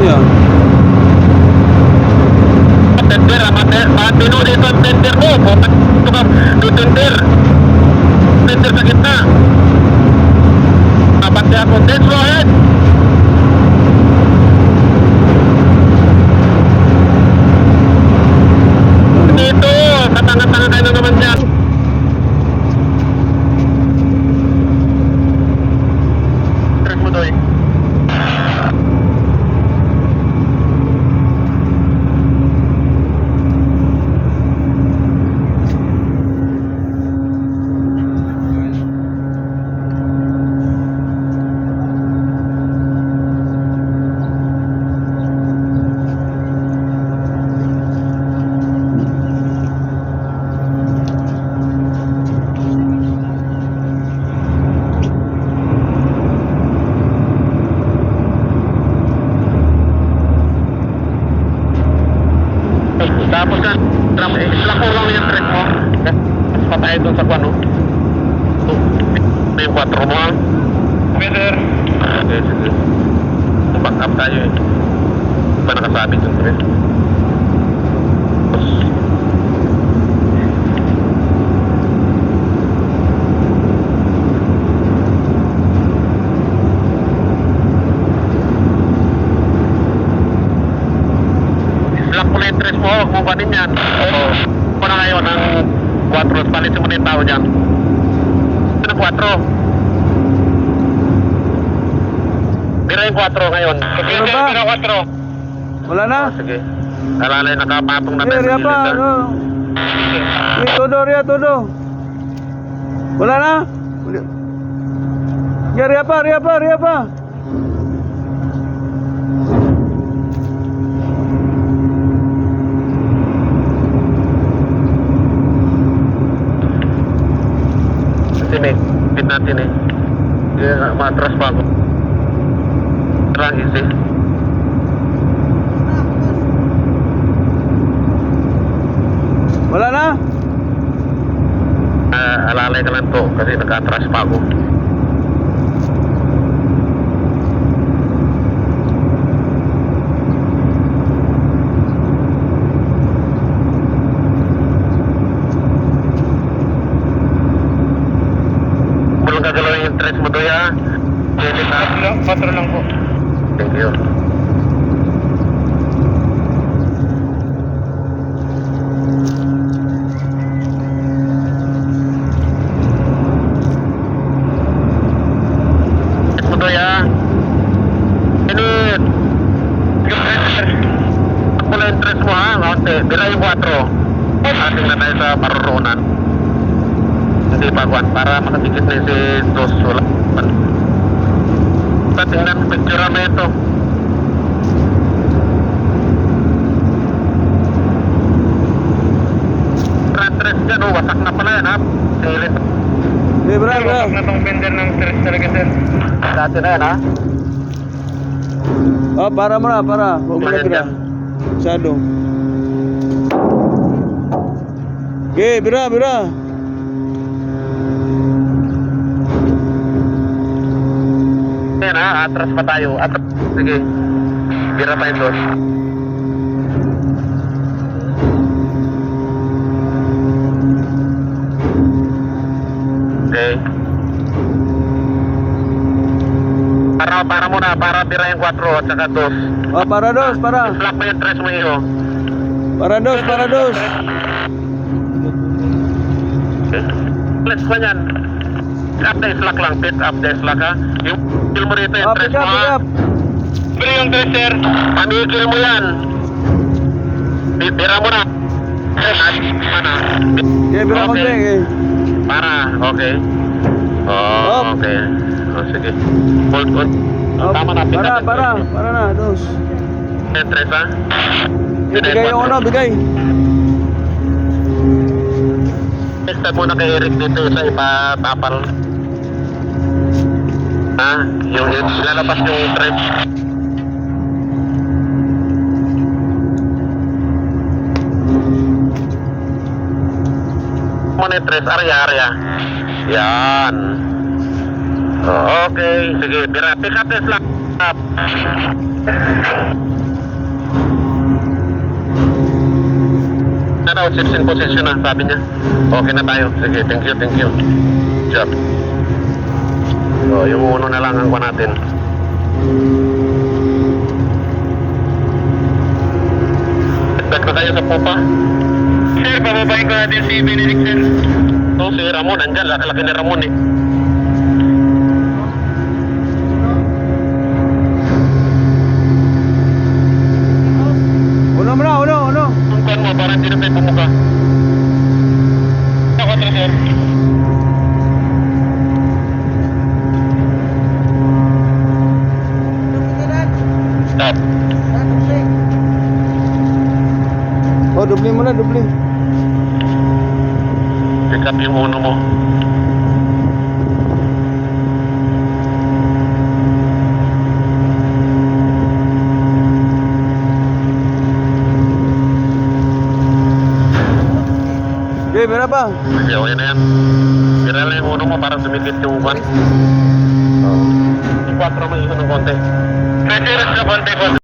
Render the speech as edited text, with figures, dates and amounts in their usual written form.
niya. Tender, matino dito ang tender mo. Ito ka, tender. Tender sa gitna. Abante ako. Let's go ahead. Dito, katanga-tanga kayo na naman dyan. Track mo doy. Tapos ka, islak ko lang yung track mo. Tapos patay doon sa kwano. Ito yung 4 mo. Okay, sir. Okay, sige. Back up tayo eh. Ba nakasabit yung track? Tapos islak mo na yung track mo. Huwag mo banin yan. Oo. Kung na ngayon ang 4, palitin mo na yung tao dyan. Ito na 4. Bira yung 4 ngayon. Sige, Ano ba? bira 4. Wala na? Sige. Alalay, nakapatong na Eh, Ria pa, ano? Eh, todo, Ria, todo. Wala na? Ya, Ria pa, Ria pa, Ria pa. Kasi may pin natin eh. Kaya matras pa ako. Lang easy. Wala na? Alalay ka lang to kasi nag-atras pa ako. Walang gagalawin yung tres mo to ya. Patro lang po. Thank you. Mo ya. Ini ako lang yung tres mo ha. Kaunti. Bila yung 4. Ating na tayo sa paruroonan. Hindi pa kuwan. Para makadikit na si Dos. Wala. Tingnan mo picture na ito. Tres dyan oh. Wasak na pala yan ha. Silid. Eh, bra, bra. Wasak na tong fender ng tres talaga sir. Dati na yan ha. Oh, para mo na, para. Huwag mo na, Ayan bra. yan. Masyado. Okay, bra, bra. Yan ha, atras pa tayo. Atras. Sige. Bira tayo doon. Okay. Para muna, para bira yung 4 at saka 2. Oh, para dos, para. Flap mo yung 3 mo iyo. Para dos, para dos. Okay. Let's go yan. Pick up the slack lang, pick up the slack ha. Yung kill mo rito yung Oh, 3 pick mo up, pick ha. up. Bili yung 3 sir. Pamigil mo yan. Bira mo na. Mana? Okay, bra ko Okay. eh. Para, okay. Oh, Up. okay. Oh, sige. Hold on. Oh, Tama na, pick up. para na, dos. Yung 3 ha. Bigay yung ano, bigay. Testa muna kay Eric dito sa ipatapal. Ha? Yung lalabas yung trip. Monitres, area. Yan. Oh, okay, sige, bira, pick up this lang. Up. Ano, 16 position na, sabi niya. Okay na tayo. Sige, thank you, thank you. Job. So, yung uno na lang ang kuha natin. Back na tayo sa pupa. Sir, bababayin ko natin si Benedict, sir. So, si Ramon, andyan. Laki-laki ni Ramon eh. Uno mo na, uno. Ang kuhan mo, parang hindi na tayo pumuka. Ako, sir. Stop. Oh, dubli mo na, dubli. Pick up yung uno mo. Okay, meron pa. Sige, okay na yan. Tira lang yung uno mo para sumikit yung uban. Yung 4 mo isa ng konti. Pwede rin sa konti.